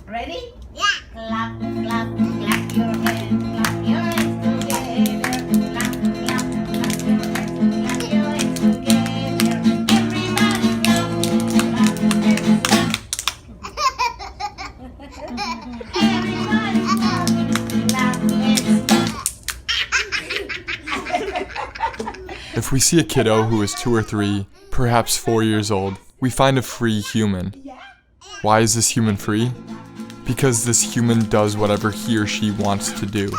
Ready? Yeah. Clap, clap, clap your hands, clap your hands together. Clap, clap, clap your hands, clap your hands together. Everybody clap, clap and stop. Everybody clap, clap and stop. If we see a kiddo who is 2 or 3, perhaps 4 years old, we find a free human. Why is this human free? Because this human does whatever he or she wants to do.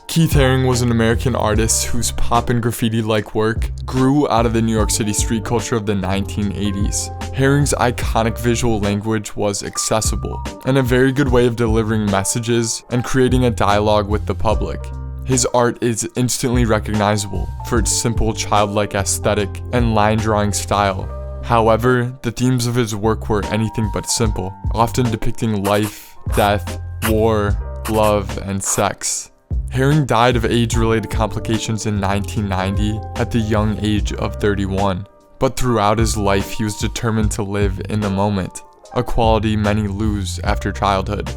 Keith Haring was an American artist whose pop and graffiti-like work grew out of the New York City street culture of the 1980s. Haring's iconic visual language was accessible, and a very good way of delivering messages and creating a dialogue with the public. His art is instantly recognizable for its simple childlike aesthetic and line drawing style. However, the themes of his work were anything but simple, often depicting life, death, war, love, and sex. Haring died of age-related complications in 1990 at the young age of 31, but throughout his life he was determined to live in the moment, a quality many lose after childhood.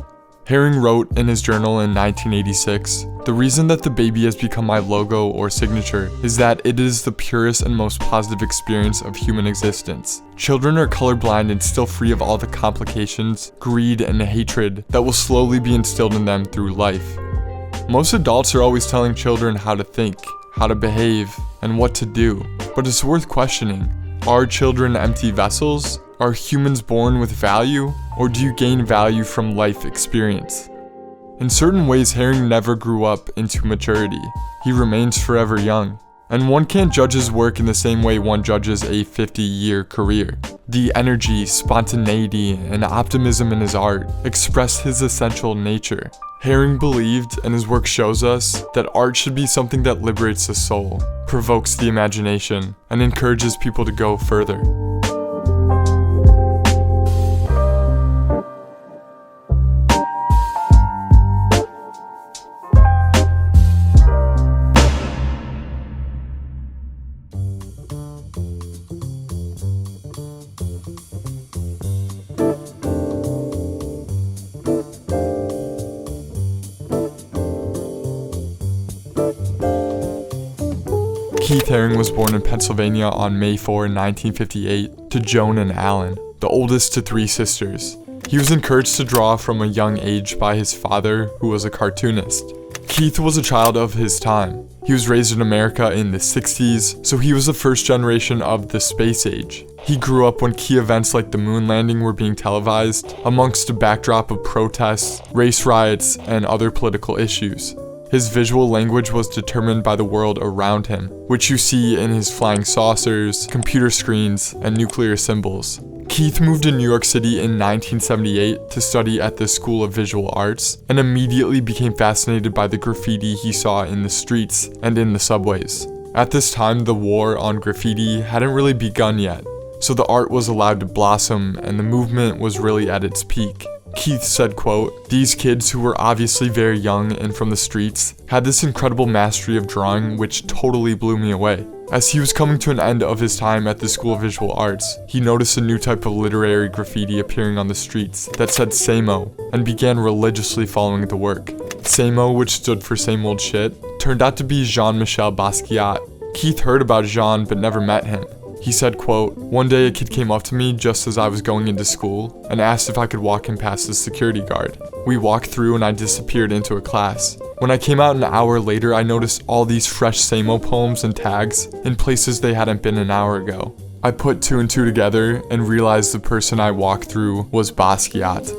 Haring wrote in his journal in 1986, "The reason that the baby has become my logo or signature is that it is the purest and most positive experience of human existence. Children are colorblind and still free of all the complications, greed, and hatred that will slowly be instilled in them through life." Most adults are always telling children how to think, how to behave, and what to do, but it's worth questioning. Are children empty vessels? Are humans born with value? Or do you gain value from life experience? In certain ways, Haring never grew up into maturity. He remains forever young. And one can't judge his work in the same way one judges a 50-year career. The energy, spontaneity, and optimism in his art express his essential nature. Haring believed, and his work shows us, that art should be something that liberates the soul, provokes the imagination, and encourages people to go further. Keith Haring was born in Pennsylvania on May 4, 1958, to Joan and Alan, the oldest to 3 sisters. He was encouraged to draw from a young age by his father, who was a cartoonist. Keith was a child of his time. He was raised in America in the 60s, so he was the first generation of the space age. He grew up when key events like the moon landing were being televised, amongst a backdrop of protests, race riots, and other political issues. His visual language was determined by the world around him, which you see in his flying saucers, computer screens, and nuclear symbols. Keith moved to New York City in 1978 to study at the School of Visual Arts, and immediately became fascinated by the graffiti he saw in the streets and in the subways. At this time, the war on graffiti hadn't really begun yet, so the art was allowed to blossom and the movement was really at its peak. Keith said, quote, "These kids, who were obviously very young and from the streets, had this incredible mastery of drawing which totally blew me away." As he was coming to an end of his time at the School of Visual Arts, he noticed a new type of literary graffiti appearing on the streets that said "Samo" and began religiously following the work. Samo, which stood for same old shit, turned out to be Jean-Michel Basquiat. Keith heard about Jean but never met him. He said, quote, "One day a kid came up to me just as I was going into school and asked if I could walk him past the security guard. We walked through and I disappeared into a class. When I came out an hour later, I noticed all these fresh Samo poems and tags in places they hadn't been an hour ago. I put 2 and 2 together and realized the person I walked through was Basquiat."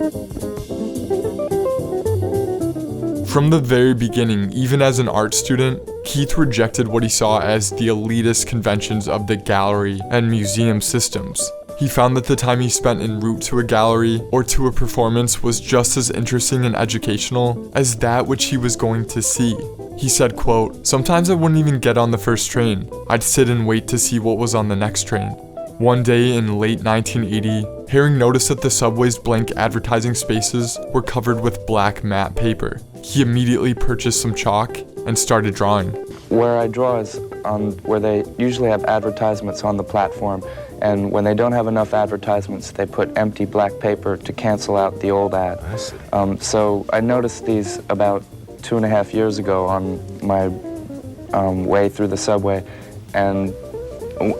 From the very beginning, even as an art student, Keith rejected what he saw as the elitist conventions of the gallery and museum systems. He found that the time he spent en route to a gallery or to a performance was just as interesting and educational as that which he was going to see. He said, quote, "Sometimes I wouldn't even get on the first train. I'd sit and wait to see what was on the next train. One day in late 1980, Herring noticed that the subway's blank advertising spaces were covered with black matte paper. He immediately purchased some chalk and started drawing. Where I draw is on where they usually have advertisements on the platform, and when they don't have enough advertisements, they put empty black paper to cancel out the old ad. I see. So I noticed these about 2.5 years ago on my way through the subway, and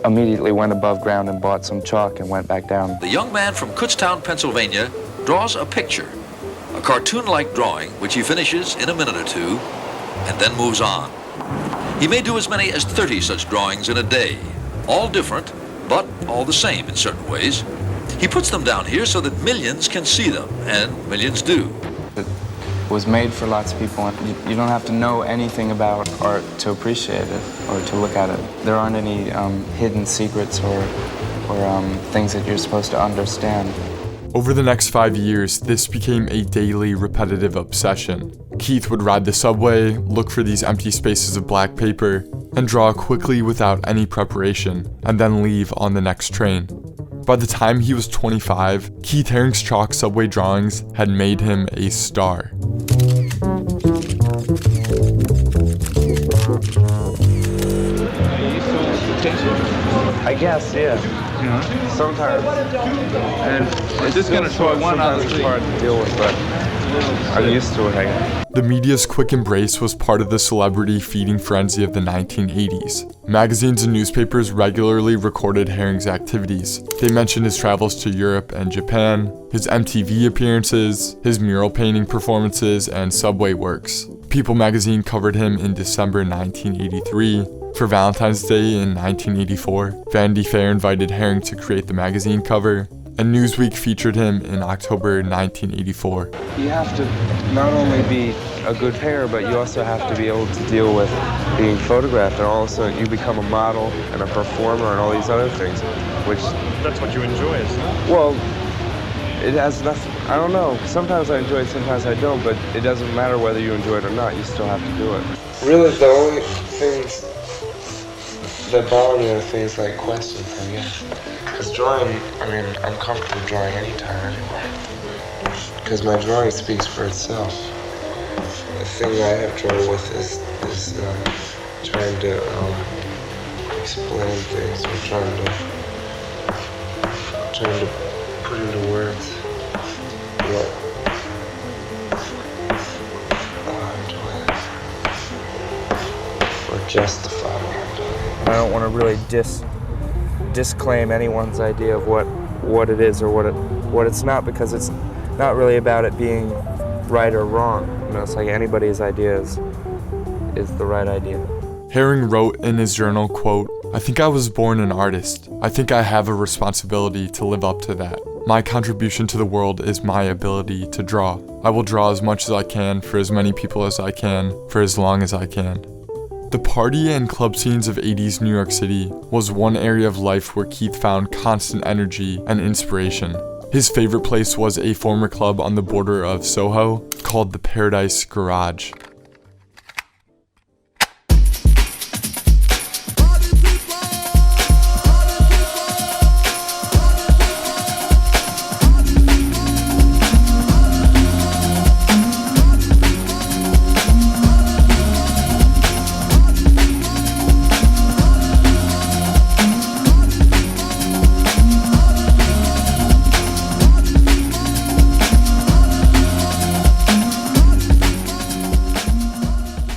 immediately went above ground and bought some chalk and went back down. The young man from Kutztown, Pennsylvania, draws a picture, a cartoon-like drawing which he finishes in a minute or two and then moves on. He may do as many as 30 such drawings in a day, all different, but all the same in certain ways. He puts them down here so that millions can see them, and millions do. It was made for lots of people, and you don't have to know anything about art to appreciate it or to look at it. There aren't any hidden secrets or things that you're supposed to understand. Over the next 5 years, this became a daily, repetitive obsession. Keith would ride the subway, look for these empty spaces of black paper, and draw quickly without any preparation, and then leave on the next train. By the time he was 25, Keith Herring's chalk subway drawings had made him a star. I guess, yeah. Sometimes. And it's just gonna show one other thing. Hard to deal with, but I'm used to it, I guess. The media's quick embrace was part of the celebrity feeding frenzy of the 1980s. Magazines and newspapers regularly recorded Herring's activities. They mentioned his travels to Europe and Japan, his MTV appearances, his mural painting performances, and subway works. People magazine covered him in December 1983. For Valentine's Day in 1984, Vanity Fair invited Herring to create the magazine cover, and Newsweek featured him in October 1984. You have to not only be a good painter, but you also have to be able to deal with being photographed, and also you become a model and a performer and all these other things, which... That's what you enjoy, isn't it? Well, it has nothing... I don't know. Sometimes I enjoy it, sometimes I don't, but it doesn't matter whether you enjoy it or not. You still have to do it. Really, the only things that bother me are things like questions, I guess. Because drawing, I mean, I'm comfortable drawing anytime, anywhere. Because my drawing speaks for itself. The thing I have trouble with is trying to explain things, or trying to put into words what or justify what I'm doing. I don't want to really disclaim anyone's idea of what it is or what it's not, because it's not really about it being right or wrong. You know, it's like anybody's idea is the right idea. Herring wrote in his journal, quote, "I think I was born an artist. I think I have a responsibility to live up to that. My contribution to the world is my ability to draw. I will draw as much as I can for as many people as I can for as long as I can." The party and club scenes of 80s New York City was one area of life where Keith found constant energy and inspiration. His favorite place was a former club on the border of Soho called the Paradise Garage.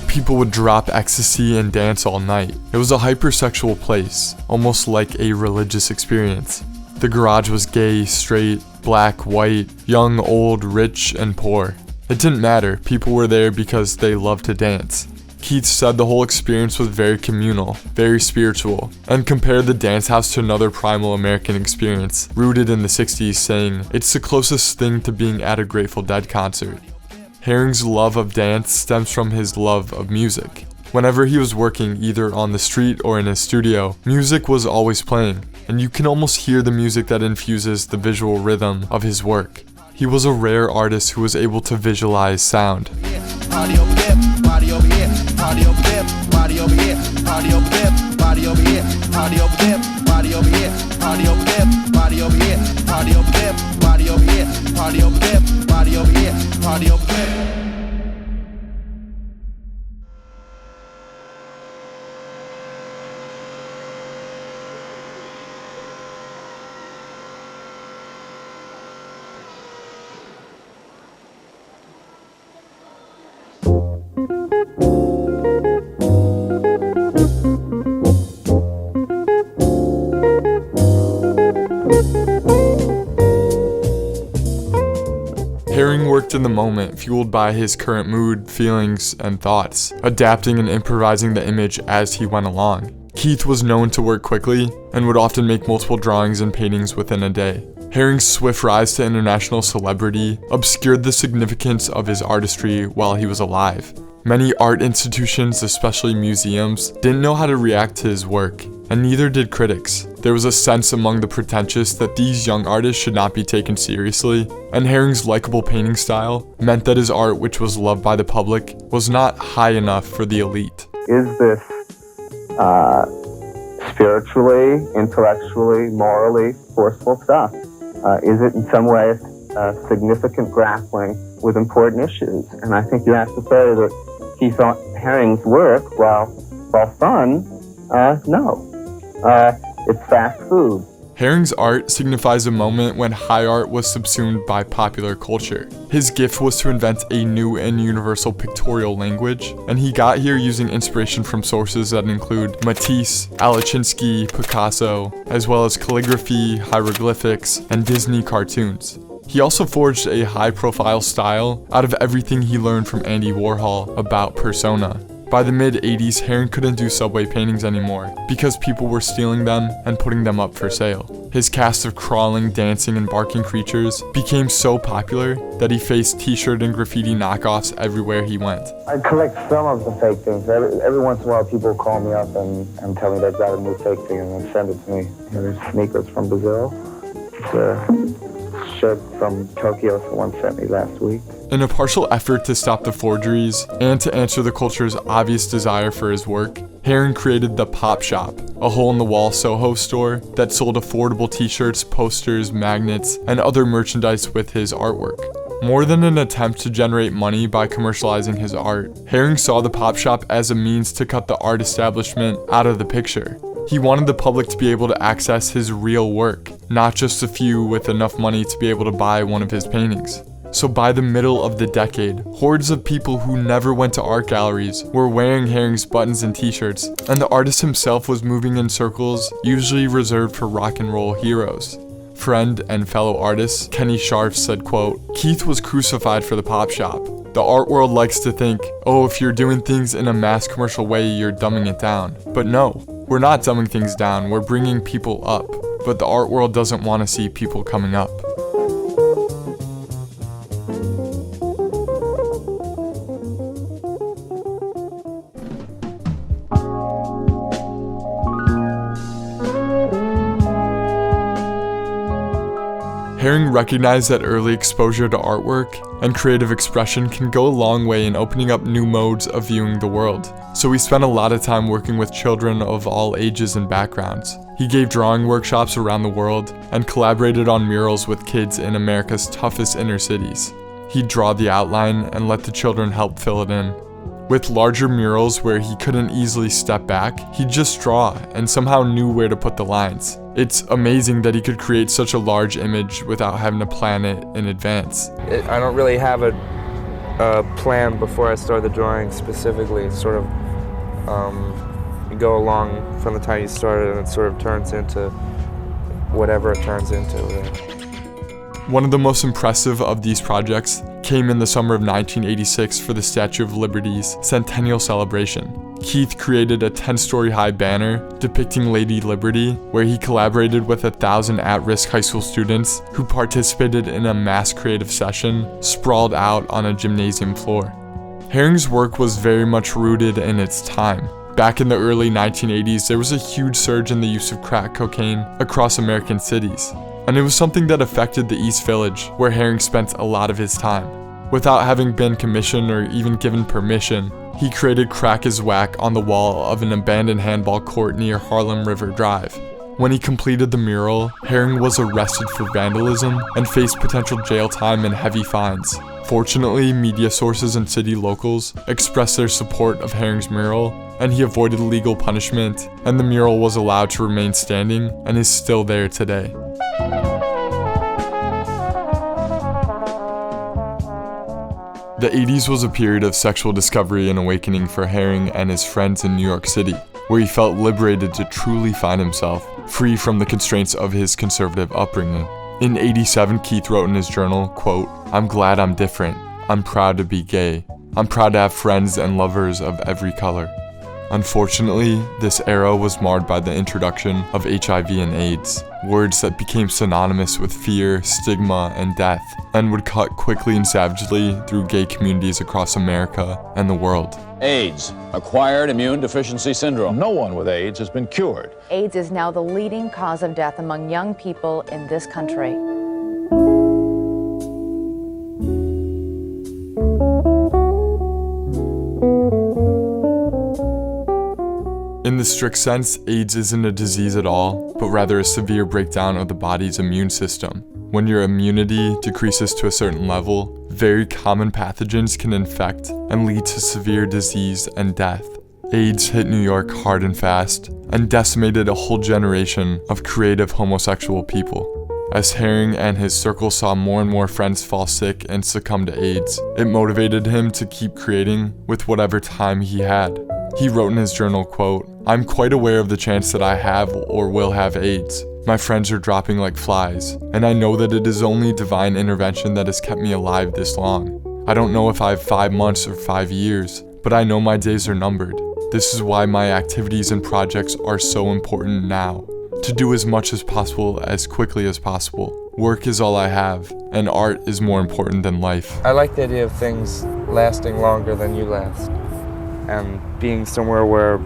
People would drop ecstasy and dance all night. It was a hypersexual place, almost like a religious experience. The garage was gay, straight, black, white, young, old, rich, and poor. It didn't matter, people were there because they loved to dance. Keith said the whole experience was very communal, very spiritual, and compared the dance house to another primal American experience, rooted in the 60s, saying, "It's the closest thing to being at a Grateful Dead concert." Herring's love of dance stems from his love of music. Whenever he was working either on the street or in his studio, music was always playing, and you can almost hear the music that infuses the visual rhythm of his work. He was a rare artist who was able to visualize sound. Party over there, party over here, party over there, party over here, party over there, party over here, party over there. party over here, party over there, party over here, party over there, party over here, party over there, party over here, party over there. Haring worked in the moment, fueled by his current mood, feelings, and thoughts, adapting and improvising the image as he went along. Keith was known to work quickly and would often make multiple drawings and paintings within a day. Haring's swift rise to international celebrity obscured the significance of his artistry while he was alive. Many art institutions, especially museums, didn't know how to react to his work, and neither did critics. There was a sense among the pretentious that these young artists should not be taken seriously, and Haring's likable painting style meant that his art, which was loved by the public, was not high enough for the elite. Is this spiritually, intellectually, morally forceful stuff? Is it in some way significant grappling with important issues? And I think you have to say that he thought Haring's work, while fun, no. It's fast food. Haring's art signifies a moment when high art was subsumed by popular culture. His gift was to invent a new and universal pictorial language, and he got here using inspiration from sources that include Matisse, Alechinsky, Picasso, as well as calligraphy, hieroglyphics, and Disney cartoons. He also forged a high-profile style out of everything he learned from Andy Warhol about persona. By the mid-80s, Haring couldn't do subway paintings anymore because people were stealing them and putting them up for sale. His cast of crawling, dancing, and barking creatures became so popular that he faced t-shirt and graffiti knockoffs everywhere he went. I collect some of the fake things. Every once in a while people call me up and tell me they've got a new fake thing and then send it to me. There's sneakers from Brazil. It's a shirt from Tokyo someone sent me last week. In a partial effort to stop the forgeries and to answer the culture's obvious desire for his work, Haring created the Pop Shop, a hole-in-the-wall Soho store that sold affordable t-shirts, posters, magnets, and other merchandise with his artwork. More than an attempt to generate money by commercializing his art, Haring saw the Pop Shop as a means to cut the art establishment out of the picture. He wanted the public to be able to access his real work, not just a few with enough money to be able to buy one of his paintings. So by the middle of the decade, hordes of people who never went to art galleries were wearing Haring's buttons and t-shirts, and the artist himself was moving in circles usually reserved for rock and roll heroes. Friend and fellow artist Kenny Scharf said, quote, "Keith was crucified for the Pop Shop. The art world likes to think, oh, if you're doing things in a mass commercial way, you're dumbing it down. But no, we're not dumbing things down, we're bringing people up. But the art world doesn't want to see people coming up." Haring recognized that early exposure to artwork and creative expression can go a long way in opening up new modes of viewing the world. So he spent a lot of time working with children of all ages and backgrounds. He gave drawing workshops around the world and collaborated on murals with kids in America's toughest inner cities. He'd draw the outline and let the children help fill it in. With larger murals where he couldn't easily step back, he'd just draw and somehow knew where to put the lines. It's amazing that he could create such a large image without having to plan it in advance. I don't really have a plan before I start the drawing specifically. It's sort of, you go along from the time you started and it sort of turns into whatever it turns into. One of the most impressive of these projects came in the summer of 1986 for the Statue of Liberty's centennial celebration. Keith created a 10-story high banner depicting Lady Liberty, where he collaborated with 1,000 at-risk high school students who participated in a mass creative session sprawled out on a gymnasium floor. Haring's work was very much rooted in its time. Back in the early 1980s, there was a huge surge in the use of crack cocaine across American cities. And it was something that affected the East Village, where Haring spent a lot of his time. Without having been commissioned or even given permission, he created Crack is Whack on the wall of an abandoned handball court near Harlem River Drive. When he completed the mural, Haring was arrested for vandalism and faced potential jail time and heavy fines. Fortunately, media sources and city locals expressed their support of Haring's mural, and he avoided legal punishment, and the mural was allowed to remain standing and is still there today. The 80s was a period of sexual discovery and awakening for Haring and his friends in New York City, where he felt liberated to truly find himself, free from the constraints of his conservative upbringing. In '87, Keith wrote in his journal, quote, "I'm glad I'm different. I'm proud to be gay. I'm proud to have friends and lovers of every color." Unfortunately, this era was marred by the introduction of HIV and AIDS, words that became synonymous with fear, stigma, and death, and would cut quickly and savagely through gay communities across America and the world. AIDS, acquired immune deficiency syndrome. No one with AIDS has been cured. AIDS is now the leading cause of death among young people in this country. In the strict sense, AIDS isn't a disease at all, but rather a severe breakdown of the body's immune system. When your immunity decreases to a certain level, very common pathogens can infect and lead to severe disease and death. AIDS hit New York hard and fast, and decimated a whole generation of creative homosexual people. As Haring and his circle saw more and more friends fall sick and succumb to AIDS, it motivated him to keep creating with whatever time he had. He wrote in his journal, quote, "I'm quite aware of the chance that I have or will have AIDS. My friends are dropping like flies, and I know that it is only divine intervention that has kept me alive this long. I don't know if I have 5 months or 5 years, but I know my days are numbered. This is why my activities and projects are so important now. To do as much as possible as quickly as possible. Work is all I have, and art is more important than life." I like the idea of things lasting longer than you last, and being somewhere where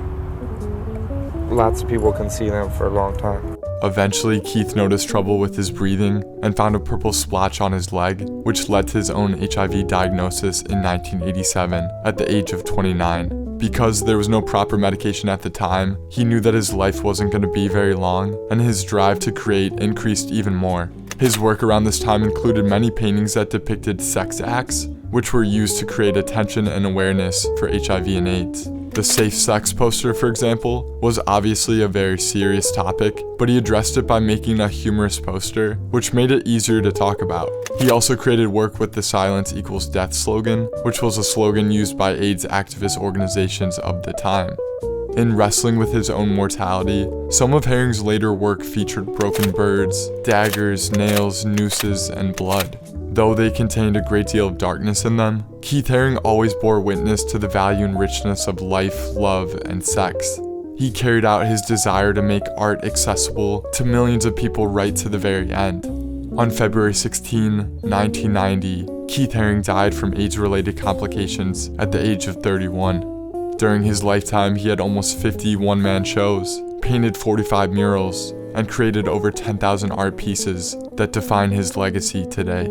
lots of people can see them for a long time. Eventually, Keith noticed trouble with his breathing and found a purple splotch on his leg, which led to his own HIV diagnosis in 1987 at the age of 29. Because there was no proper medication at the time, he knew that his life wasn't going to be very long, and his drive to create increased even more. His work around this time included many paintings that depicted sex acts, which were used to create attention and awareness for HIV and AIDS. The safe sex poster, for example, was obviously a very serious topic, but he addressed it by making a humorous poster, which made it easier to talk about. He also created work with the Silence Equals Death slogan, which was a slogan used by AIDS activist organizations of the time. In wrestling with his own mortality, some of Haring's later work featured broken birds, daggers, nails, nooses, and blood. Though they contained a great deal of darkness in them, Keith Haring always bore witness to the value and richness of life, love, and sex. He carried out his desire to make art accessible to millions of people right to the very end. On February 16, 1990, Keith Haring died from AIDS-related complications at the age of 31. During his lifetime, he had almost 50 one-man shows, painted 45 murals, and created over 10,000 art pieces that define his legacy today.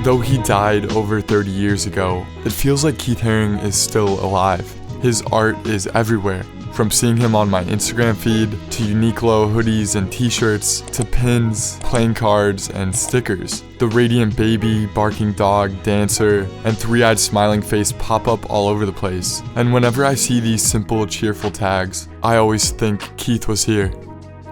Though he died over 30 years ago, it feels like Keith Haring is still alive. His art is everywhere, from seeing him on my Instagram feed, to Uniqlo hoodies and t-shirts, to pins, playing cards, and stickers. The radiant baby, barking dog, dancer, and three-eyed smiling face pop up all over the place. And whenever I see these simple, cheerful tags, I always think Keith was here.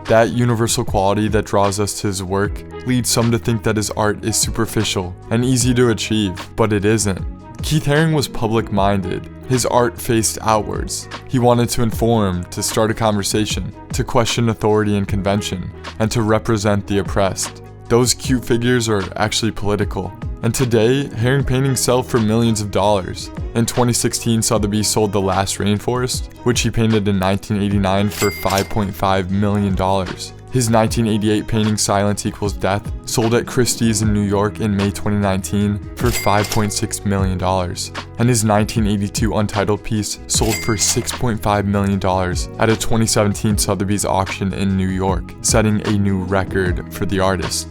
That universal quality that draws us to his work leads some to think that his art is superficial and easy to achieve, but it isn't. Keith Haring was public-minded. His art faced outwards. He wanted to inform, to start a conversation, to question authority and convention, and to represent the oppressed. Those cute figures are actually political. And today, Haring paintings sell for millions of dollars. In 2016, Sotheby's sold The Last Rainforest, which he painted in 1989 for $5.5 million. His 1988 painting Silence Equals Death sold at Christie's in New York in May 2019 for $5.6 million. And his 1982 Untitled piece sold for $6.5 million at a 2017 Sotheby's auction in New York, setting a new record for the artist.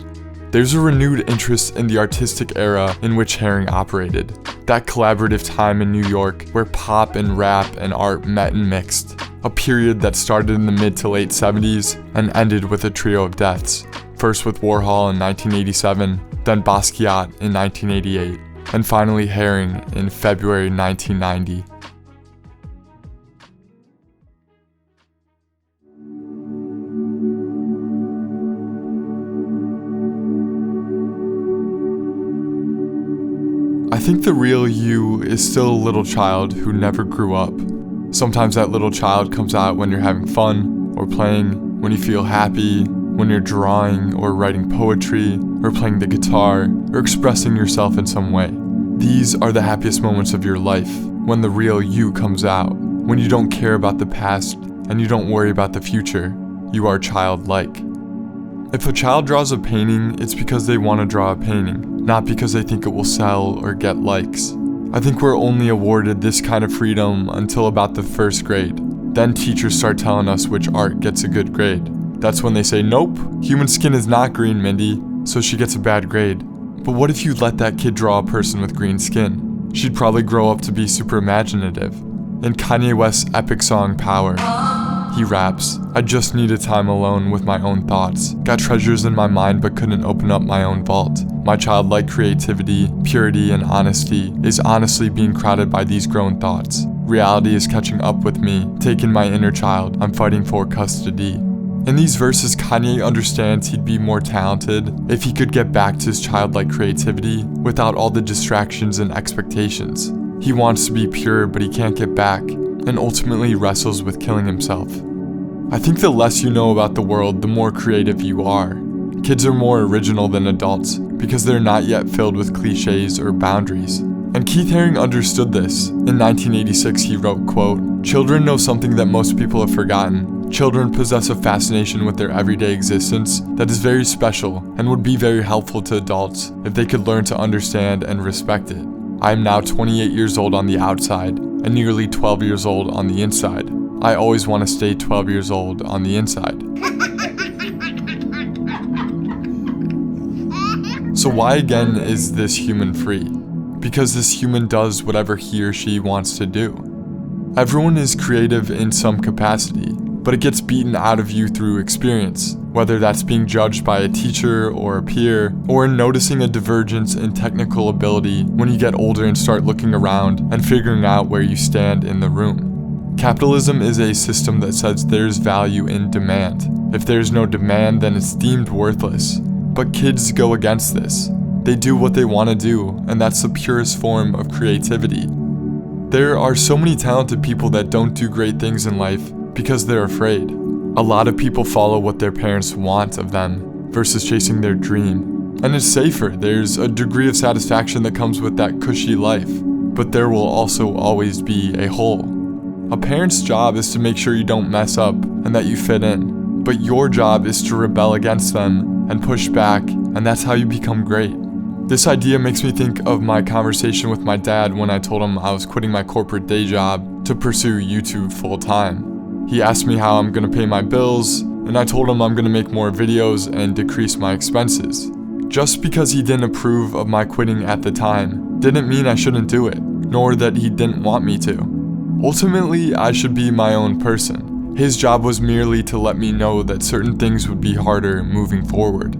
there's a renewed interest in the artistic era in which Haring operated. That collaborative time in New York where pop and rap and art met and mixed. A period that started in the mid to late 70s and ended with a trio of deaths. First with Warhol in 1987, then Basquiat in 1988, and finally Haring in February 1990. I think the real you is still a little child who never grew up. Sometimes that little child comes out when you're having fun, or playing, when you feel happy, when you're drawing or writing poetry, or playing the guitar, or expressing yourself in some way. These are the happiest moments of your life, when the real you comes out, when you don't care about the past and you don't worry about the future. You are childlike. If a child draws a painting, it's because they want to draw a painting, not because they think it will sell or get likes. I think we're only awarded this kind of freedom until about the first grade. Then teachers start telling us which art gets a good grade. That's when they say, nope, human skin is not green, Mindy, so she gets a bad grade. But what if you let that kid draw a person with green skin? She'd probably grow up to be super imaginative. In Kanye West's epic song, Power, he raps, I just needed time alone with my own thoughts. Got treasures in my mind but couldn't open up my own vault. My childlike creativity, purity, and honesty is honestly being crowded by these grown thoughts. Reality is catching up with me, taking my inner child, I'm fighting for custody. In these verses, Kanye understands he'd be more talented if he could get back to his childlike creativity without all the distractions and expectations. He wants to be pure, but he can't get back, and ultimately wrestles with killing himself. I think the less you know about the world, the more creative you are. Kids are more original than adults because they're not yet filled with cliches or boundaries. And Keith Haring understood this. In 1986, he wrote, quote, "Children know something that most people have forgotten. Children possess a fascination with their everyday existence that is very special and would be very helpful to adults if they could learn to understand and respect it. I am now 28 years old on the outside and nearly 12 years old on the inside. I always want to stay 12 years old on the inside." So why again is this human free? Because this human does whatever he or she wants to do. Everyone is creative in some capacity, but it gets beaten out of you through experience, whether that's being judged by a teacher or a peer, or in noticing a divergence in technical ability when you get older and start looking around and figuring out where you stand in the room. Capitalism is a system that says there's value in demand. If there's no demand, then it's deemed worthless. But kids go against this. They do what they want to do, and that's the purest form of creativity. There are so many talented people that don't do great things in life because they're afraid. A lot of people follow what their parents want of them versus chasing their dream. And it's safer. There's a degree of satisfaction that comes with that cushy life. But there will also always be a hole. A parent's job is to make sure you don't mess up and that you fit in. But your job is to rebel against them and push back, and that's how you become great. This idea makes me think of my conversation with my dad when I told him I was quitting my corporate day job to pursue YouTube full time. He asked me how I'm gonna pay my bills, and I told him I'm gonna make more videos and decrease my expenses. Just because he didn't approve of my quitting at the time didn't mean I shouldn't do it, nor that he didn't want me to. Ultimately, I should be my own person. His job was merely to let me know that certain things would be harder moving forward.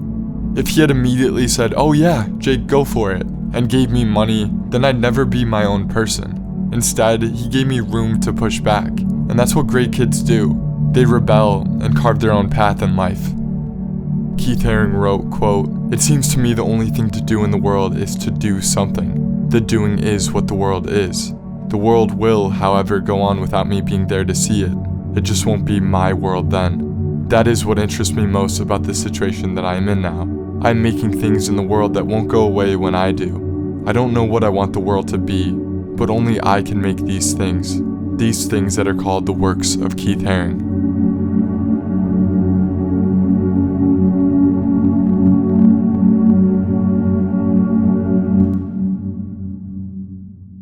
If he had immediately said, "Oh yeah, Jake, go for it," and gave me money, then I'd never be my own person. Instead, he gave me room to push back, and that's what great kids do. They rebel and carve their own path in life. Keith Haring wrote, quote, "It seems to me the only thing to do in the world is to do something. The doing is what the world is. The world will, however, go on without me being there to see it. It just won't be my world then. That is what interests me most about the situation that I am in now. I'm making things in the world that won't go away when I do. I don't know what I want the world to be, but only I can make these things that are called the works of Keith Haring."